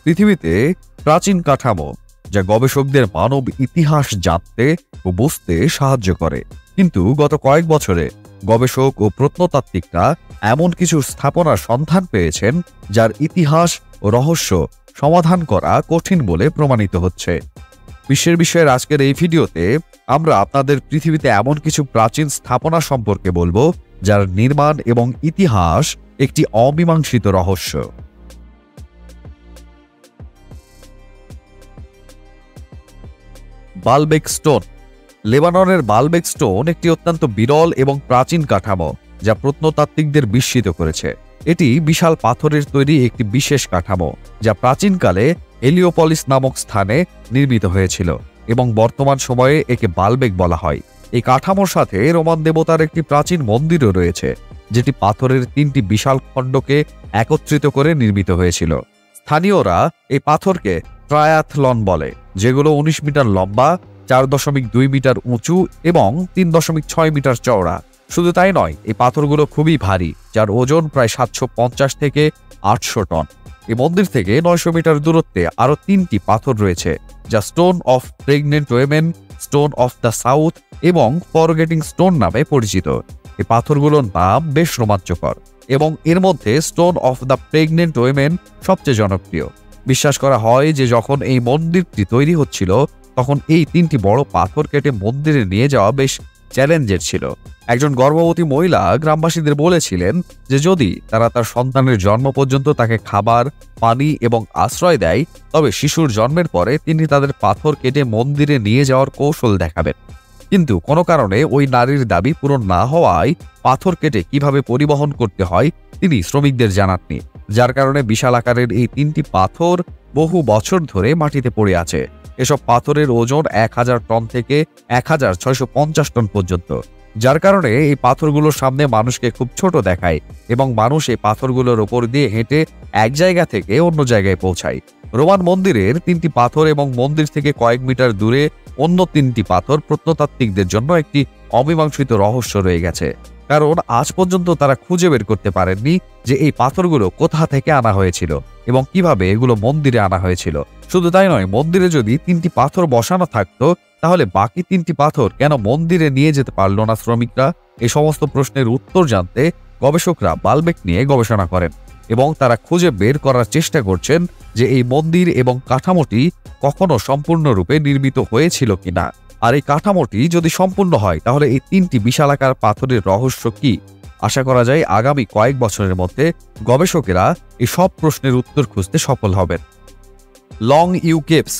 পৃথিবীতে প্রাচীন কাঠামো যা গবেষকদের মানব ইতিহাস জানতে ও বুঝতে সাহায্য করে। কিন্তু গত কয়েক বছরে গবেষক ও প্রত্নতাত্ত্বিকরা এমন কিছু স্থাপনার সন্ধান পেয়েছেন যার ইতিহাস ও রহস্য সমাধান করা কঠিন বলে প্রমাণিত হচ্ছে। বিশ্বের বিষয়ের আজকের এই ভিডিওতে আমরা আপনাদের পৃথিবীতে এমন কিছু প্রাচীন স্থাপনা সম্পর্কে বলবো যার নির্মাণ এবং ইতিহাস একটি অমীমাংসিত রহস্য। বালবেক স্টোন। লেবাননের বালবেক স্টোন একটি অত্যন্ত বিরল এবং প্রাচীন কাঠামো যা প্রত্নতাত্ত্বিকদের বিস্মিত করেছে। এটি বিশাল পাথরের তৈরি একটি বিশেষ কাঠামো যা প্রাচীনকালে হেলিওপলিস নামক স্থানে নির্মিত হয়েছিল এবং বর্তমান সময়ে একে বালবেক বলা হয়। এই কাঠামোর সাথে রোমান দেবতার একটি প্রাচীন মন্দিরও রয়েছে, যেটি পাথরের 3টি বিশাল খণ্ডকে একত্রিত করে নির্মিত হয়েছিল। স্থানীয়রা এই পাথরকে ট্রায়াথলন বলে, যেগুলো 19 মিটার লম্বা, 4.2 মিটার উঁচু এবং 3.6 মিটার চওড়া। শুধু তাই নয়, এই পাথরগুলো খুবই ভারী, যার ওজন প্রায় 750 থেকে 800 টন। এই মন্দির থেকে 900 মিটার দূরত্বে আরও 3টি পাথর রয়েছে, যা stone of pregnant women, stone of the south এবং ফরগেটিং স্টোন নামে পরিচিত। এই পাথরগুলোর নাম বেশ রোমাঞ্চকর এবং এর মধ্যে stone of the pregnant women সবচেয়ে জনপ্রিয়। বিশ্বাস করা হয় যে যখন এই মন্দিরটি তৈরি হচ্ছিল তখন এই 3টি বড় পাথর কেটে মন্দিরে নিয়ে যাওয়া বেশ চ্যালেঞ্জের ছিল। একজন গর্ভবতী মহিলা গ্রামবাসীদের বলেছিলেন যে যদি তারা তার সন্তানের জন্ম পর্যন্ত তাকে খাবার, পানি এবং আশ্রয় দেয়, তবে শিশুর জন্মের পরে তিনি তাদের পাথর কেটে মন্দিরে নিয়ে যাওয়ার কৌশল দেখাবেন। কিন্তু কোনো কারণে ওই নারীর দাবি পূরণ না হওয়ায় পাথর কেটে কিভাবে পরিবহন করতে হয় তিনি শ্রমিকদের জানাননি, যার কারণে বিশাল আকারের এই 3টি পাথর বহু বছর ধরে মাটিতে পড়ে আছে। এসব পাথরের ওজন 1000 টন থেকে 1650 টন পর্যন্ত, যার কারণে এই পাথরগুলোর সামনে মানুষকে খুব ছোট দেখায় এবং মানুষ এই পাথরগুলোর ওপর দিয়ে হেঁটে এক জায়গা থেকে অন্য জায়গায় পৌঁছায়। রোমান মন্দিরের 3টি পাথর এবং মন্দির থেকে কয়েক মিটার দূরে অন্য 3টি পাথর প্রত্নতাত্ত্বিকদের জন্য একটি অমীমাংসিত রহস্য রয়ে গেছে, কারণ আজ পর্যন্ত তারা খুঁজে বের করতে পারেননি যে এই পাথরগুলো কোথা থেকে আনা হয়েছিল এবং কিভাবে এগুলো মন্দিরে আনা হয়েছিল। শুধু তাই নয়, মন্দিরে যদি 3টি পাথর বসানো থাকতো তাহলে বাকি 3টি পাথর কেন মন্দিরে নিয়ে যেতে পারল না শ্রমিকরা? এই সমস্ত প্রশ্নের উত্তর জানতে গবেষকরা বালবেক নিয়ে গবেষণা করেন এবং তারা খুঁজে বের করার চেষ্টা করছেন যে এই মন্দির এবং কাঠামোটি কখনো সম্পূর্ণরূপে নির্মিত হয়েছিল কিনা। আর এই কাঠামোটি যদি সম্পূর্ণ হয় তাহলে এই 3টি বিশালাকার পাথরের রহস্য কি? আশা করা যায় আগামী কয়েক বছরের মধ্যে গবেষকেরা এই সব প্রশ্নের উত্তর খুঁজতে সফল হবেন। Longyou caves.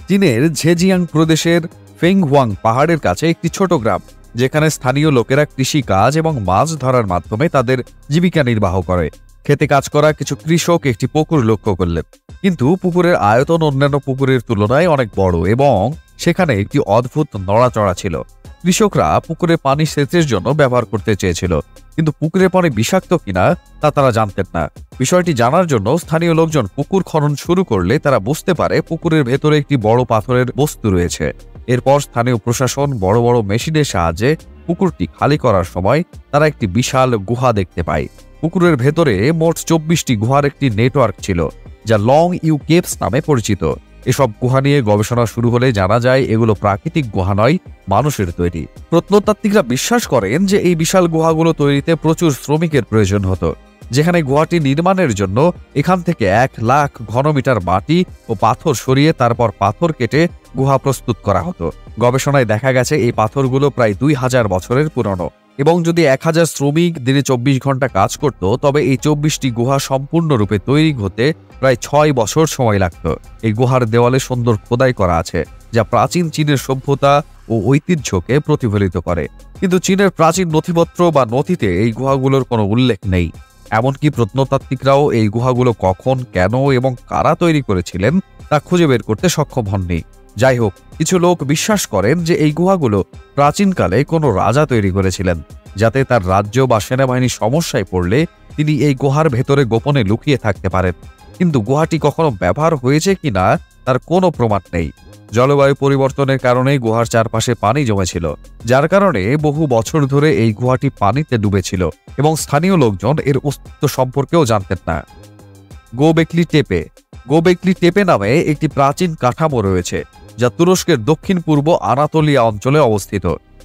চীনের ঝেজিয়াং প্রদেশের ফেংহুয়াং পাহাড়ের কাছে একটি ছোট গ্রাম, যেখানে স্থানীয় লোকেরা কৃষি কাজ এবং মাছ ধরার মাধ্যমে তাদের জীবিকা নির্বাহ করে। খেতে কাজ করা কিছু কৃষক একটি পুকুর লক্ষ্য করলেন, কিন্তু পুকুরের আয়তন অন্যান্য পুকুরের তুলনায় অনেক বড় এবং সেখানে একটি অদ্ভুত নড়াচড়া ছিল। কৃষকরা পুকুরে পানি সেচের জন্য ব্যবহার করতে চেয়েছিল, কিন্তু পুকুরের পানি বিষাক্ত কিনা তা তারা জানতেন না। বিষয়টি জানার জন্য স্থানীয় লোকজন পুকুর খনন শুরু করলে তারা বুঝতে পারে পুকুরের ভেতরে একটি বড় পাথরের বস্তু রয়েছে। এরপর স্থানীয় প্রশাসন বড় বড় মেশিনের সাহায্যে পুকুরটি খালি করার সময় তারা একটি বিশাল গুহা দেখতে পায়। পুকুরের ভেতরে মোট 24টি গুহার একটি নেটওয়ার্ক ছিল, যা লং ইউ কেভস নামে পরিচিত। এসব গুহা নিয়ে গবেষণা শুরু হলে জানা যায় এগুলো প্রাকৃতিক গুহা নয়, মানুষের তৈরি। প্রত্নতাত্ত্বিকরা বিশ্বাস করেন যে এই বিশাল গুহাগুলো তৈরিতে প্রচুর শ্রমিকের প্রয়োজন হতো, যেখানে গুহাটি নির্মাণের জন্য এখান থেকে 1 লাখ ঘনমিটার মাটি ও পাথর সরিয়ে তারপর পাথর কেটে গুহা প্রস্তুত করা হতো। গবেষণায় দেখা গেছে এই পাথরগুলো প্রায় 2000 বছরের পুরনো এবং যদি 1000 শ্রমিক দিনে 24 ঘন্টা কাজ করত তবে এই 24টি গুহা সম্পূর্ণরূপে তৈরি হতে প্রায় 6 বছর সময় লাগত। এই গুহার দেওয়ালে সুন্দর খোদাই করা আছে, যা প্রাচীন চীনের সভ্যতা ও ঐতিহ্যকে প্রতিফলিত করে। কিন্তু চীনের প্রাচীন নথিপত্র বা নথিতে এই গুহাগুলোর কোনো উল্লেখ নেই। এমনকি প্রত্নতাত্ত্বিকরাও এই গুহাগুলো কখন, কেন এবং কারা তৈরি করেছিলেন তা খুঁজে বের করতে সক্ষম হননি। যাই হোক, কিছু লোক বিশ্বাস করেন যে এই গুহাগুলো প্রাচীনকালে কোনো রাজা তৈরি করেছিলেন, যাতে তার রাজ্য বা সেনাবাহিনী সমস্যায় পড়লে তিনি এই গুহার ভেতরে গোপনে লুকিয়ে থাকতে পারেন। কিন্তু গুহাটি কখনো ব্যবহার হয়েছে কিনা তার কোনো প্রমাণ নেই। জলবায়ু পরিবর্তনের কারণে গুহার চারপাশে পানি জমেছিল, যার কারণে বহু বছর ধরে এই গুহাটি পানিতে ডুবেছিল এবং স্থানীয় লোকজন এর অস্তিত্ব সম্পর্কেও জানতেন না। গোবেকলি টেপে। গোবেকলি টেপে নামে একটি প্রাচীন কাঠামো রয়েছে, যা তুরস্কের দক্ষিণ পূর্ব আনাতোলিয়া অঞ্চলে অবস্থিত।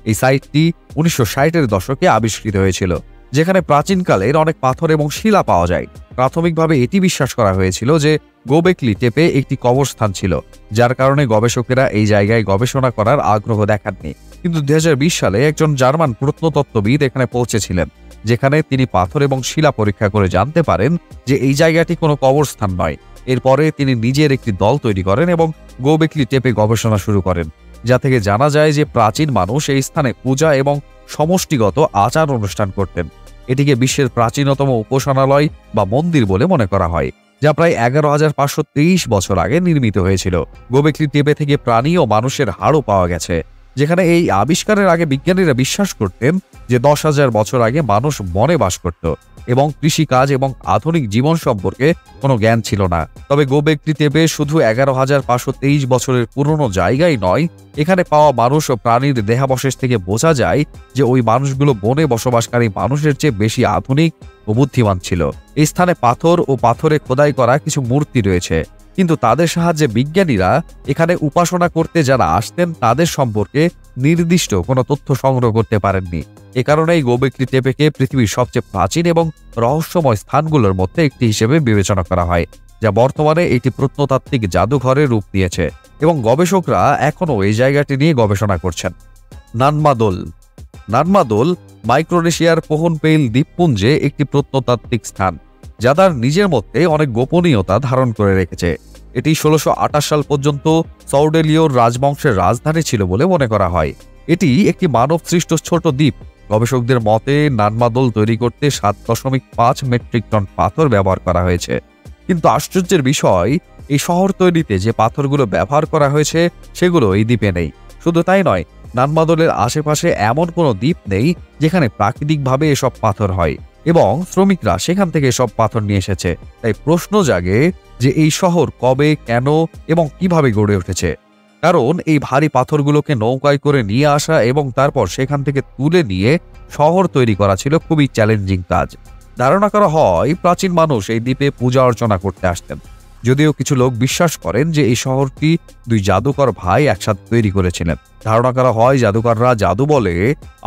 এই সাইটটি 1960-এর দশকে আবিষ্কৃত হয়েছিল, যেখানে প্রাচীনকালের অনেক পাথর এবং শিলা পাওয়া যায়। প্রাথমিকভাবে এটি বিশ্বাস করা হয়েছিল যে গোবেকলি টেপে একটি কবরস্থান ছিল, যার কারণে গবেষকেরা এই জায়গায় গবেষণা করার আগ্রহ দেখাননি। কিন্তু 2020 সালে একজন জার্মান প্রত্নতত্ত্ববিদ এখানে পৌঁছেছিলেন, যেখানে তিনি পাথর এবং শিলা পরীক্ষা করে জানতে পারেন যে এই জায়গাটি কোনো কবরস্থান নয়। এরপরে তিনি নিজের একটি দল তৈরি করেন এবং গোবেকলি টেপে গবেষণা শুরু করেন, যা থেকে জানা যায় যে প্রাচীন মানুষ এই স্থানে পূজা এবং সমষ্টিগত আচার অনুষ্ঠান করতেন। এটিকে বিশ্বের প্রাচীনতম উপাসনালয় বা মন্দির বলে মনে করা হয়, যা প্রায় 11,523 বছর আগে নির্মিত হয়েছিল। গোবেকলি টেপে থেকে প্রাণী ও মানুষের হাড়ও পাওয়া গেছে, যেখানে এই আবিষ্কারের আগে বিজ্ঞানীরা বিশ্বাস করতেন যে 10,000 বছর আগে মানুষ বনে বাস করত এবং কৃষিকাজ এবং আধুনিক জীবন সম্পর্কে কোনো জ্ঞান ছিল না। তবে গোবেকলি টেপে শুধু 11,523 বছরের পুরনো জায়গাই নয়, এখানে পাওয়া মানুষ ও প্রাণীর দেহাবশেষ থেকে বোঝা যায় যে ওই মানুষগুলো বনে বসবাসকারী মানুষের চেয়ে বেশি আধুনিক ও বুদ্ধিমান ছিল। এই স্থানে পাথর ও পাথরে খোদাই করা কিছু মূর্তি রয়েছে, কিন্তু তাদের সাহায্যে বিজ্ঞানীরা এখানে উপাসনা করতে যারা আসতেন তাদের সম্পর্কে নির্দিষ্ট কোনো তথ্য সংগ্রহ করতে পারেননি। এ কারণেই গোবেকলি টেপেকে পৃথিবীর সবচেয়ে প্রাচীন এবং রহস্যময় স্থানগুলোর মধ্যে একটি হিসেবে বিবেচনা করা হয়, যা বর্তমানে একটি প্রত্নতাত্ত্বিক জাদুঘরের রূপ নিয়েছে এবং গবেষকরা এখনও এই জায়গাটি নিয়ে গবেষণা করছেন। নানমাদোল নানমাদোল মাইক্রোনেশিয়ার পোহনপেইল দ্বীপপুঞ্জে একটি প্রত্নতাত্ত্বিক স্থান, যা তার নিজের মধ্যে অনেক গোপনীয়তা ধারণ করে রেখেছে। এটি 1628 সাল পর্যন্ত সৌডেলীয় রাজবংশের রাজধানী ছিল বলে মনে করা হয়। এটি একটি মানব সৃষ্ট ছোট দ্বীপ। গবেষকদের মতে নানমাদোল তৈরি করতে 7.5 মেট্রিক টন পাথর ব্যবহার করা হয়েছে। কিন্তু আশ্চর্যের বিষয়, এই শহর তৈরিতে যে পাথরগুলো ব্যবহার করা হয়েছে সেগুলো এই দ্বীপে নেই। শুধু তাই নয়, নানমাদোলের আশেপাশে এমন কোনো দ্বীপ নেই যেখানে প্রাকৃতিকভাবে এসব পাথর হয় এবং শ্রমিকরা সেখান থেকে সব পাথর নিয়ে এসেছে। তাই প্রশ্ন জাগে যে এই শহর কবে, কেন এবং কিভাবে গড়ে উঠেছে। কারণ এই ভারী পাথরগুলোকে নৌকায় করে নিয়ে আসা এবং তারপর সেখান থেকে তুলে নিয়ে শহর তৈরি করা ছিল খুবই চ্যালেঞ্জিং কাজ। ধারণা করা হয় প্রাচীন মানুষ এই দ্বীপে পূজা অর্চনা করতে আসতেন, যদিও কিছু লোক বিশ্বাস করেন যে এই শহরটি দুই জাদুকর ভাই একসাথে তৈরি করেছিলেন। ধারণা করা হয় জাদুকররা জাদু বলে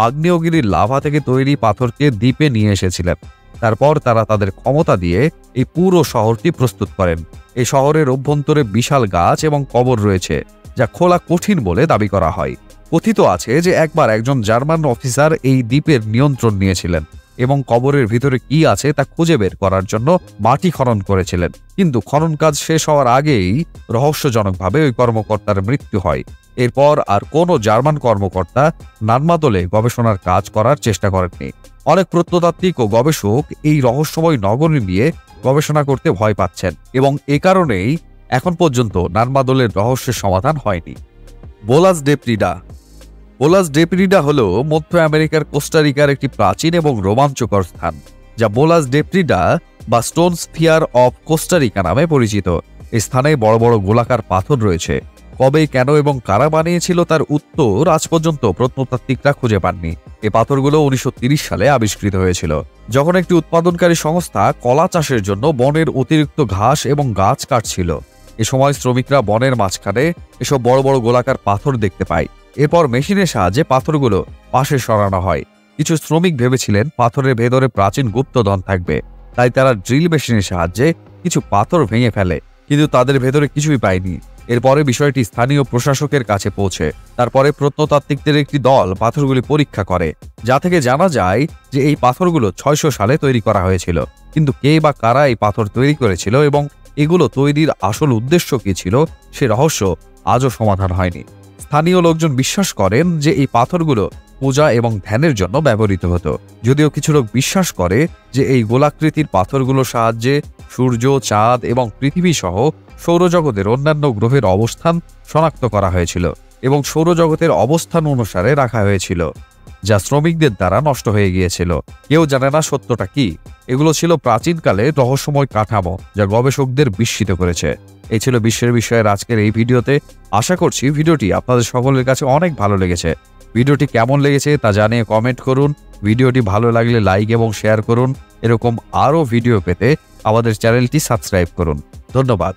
আগ্নেয়গিরির লাভা থেকে তৈরি পাথরকে দ্বীপে নিয়ে এসেছিলেন। তারপর তারা তাদের ক্ষমতা দিয়ে এই পুরো শহরটি প্রস্তুত করেন। এই শহরের অভ্যন্তরে বিশাল গাছ এবং কবর রয়েছে, যা খোলা কঠিন বলে দাবি করা হয়। কথিত আছে যে একবার একজন জার্মান অফিসার এই দ্বীপের নিয়ন্ত্রণ নিয়েছিলেন এবং কবরের ভিতরে কি আছে তা খুঁজে বের করার জন্য মাটি খনন করেছিলেন। কিন্তু খনন কাজ শেষ হওয়ার আগেই রহস্যজনকভাবে ওই কর্মকর্তার মৃত্যু হয়। এরপর আর কোনো জার্মান কর্মকর্তা নানমাদোলে গবেষণার কাজ করার চেষ্টা করেননি। অনেক প্রত্নতাত্ত্বিক ও গবেষক এই রহস্যময় নগরী নিয়ে গবেষণা করতে ভয় পাচ্ছেন এবং এ কারণেই এখন পর্যন্ত নানমাদোলের রহস্যের সমাধান হয়নি। বোলাস ডে প্রিডা বোলাস ডে প্রিডা হল মধ্য আমেরিকার কোস্টারিকার একটি প্রাচীন এবং রোমাঞ্চকর স্থান, যা বোলাস ডে প্রিডা বা স্টোন স্ফিয়ার অফ কোস্টারিকা নামে পরিচিত। এই স্থানে বড় বড় গোলাকার পাথর রয়েছে। কবে, কেন এবং কারা বানিয়েছিল তার উত্তর আজ পর্যন্ত প্রত্নতাত্ত্বিকরা খুঁজে পাননি। এই পাথরগুলো 1930 সালে আবিষ্কৃত হয়েছিল, যখন একটি উৎপাদনকারী সংস্থা কলা চাষের জন্য বনের অতিরিক্ত ঘাস এবং গাছ কাটছিল। এ সময় শ্রমিকরা বনের মাঝখানে এসব বড় বড় গোলাকার পাথর দেখতে পায়। এরপর মেশিনের সাহায্যে পাথরগুলো পাশে সরানো হয়। কিছু শ্রমিক ভেবেছিলেন পাথরের ভেতরে প্রাচীন গুপ্তধন থাকবে, তাই তারা ড্রিল মেশিনের সাহায্যে কিছু পাথর ভেঙে ফেলে, কিন্তু তাদের ভেতরে কিছুই পায়নি। এরপরে বিষয়টি স্থানীয় প্রশাসকের কাছে পৌঁছে। তারপরে প্রত্নতাত্ত্বিকদের একটি দল পাথরগুলি পরীক্ষা করে, যা থেকে জানা যায় যে এই পাথরগুলো 600 সালে তৈরি করা হয়েছিল। কিন্তু কে বা কারা এই পাথর তৈরি করেছিল এবং এগুলো তৈরির আসল উদ্দেশ্য কী ছিল, সে রহস্য আজও সমাধান হয়নি। স্থানীয় লোকজন বিশ্বাস করেন যে এই পাথরগুলো পূজা এবং ধ্যানের জন্য ব্যবহৃত হতো, যদিও কিছু লোক বিশ্বাস করে যে এই গোলাকৃতির পাথরগুলোর সাহায্যে সূর্য, চাঁদ এবং পৃথিবী সহ সৌরজগতের অন্যান্য গ্রহের অবস্থান শনাক্ত করা হয়েছিল এবং সৌরজগতের অবস্থান অনুসারে রাখা হয়েছিল, যা শ্রমিকদের দ্বারা নষ্ট হয়ে গিয়েছিল। কেউ জানে না সত্যটা কি। এগুলো ছিল প্রাচীনকালে রহস্যময় কাঠামো, যা গবেষকদের বিস্মিত করেছে। এই ছিল বিশ্বের বিষয়ের আজকের এই ভিডিওতে। আশা করছি ভিডিওটি আপনাদের সকলের কাছে অনেক ভালো লেগেছে। ভিডিওটি কেমন লেগেছে তা জানিয়ে কমেন্ট করুন। ভিডিওটি ভালো লাগলে লাইক এবং শেয়ার করুন। এরকম আরও ভিডিও পেতে আমাদের চ্যানেলটি সাবস্ক্রাইব করুন। ধন্যবাদ।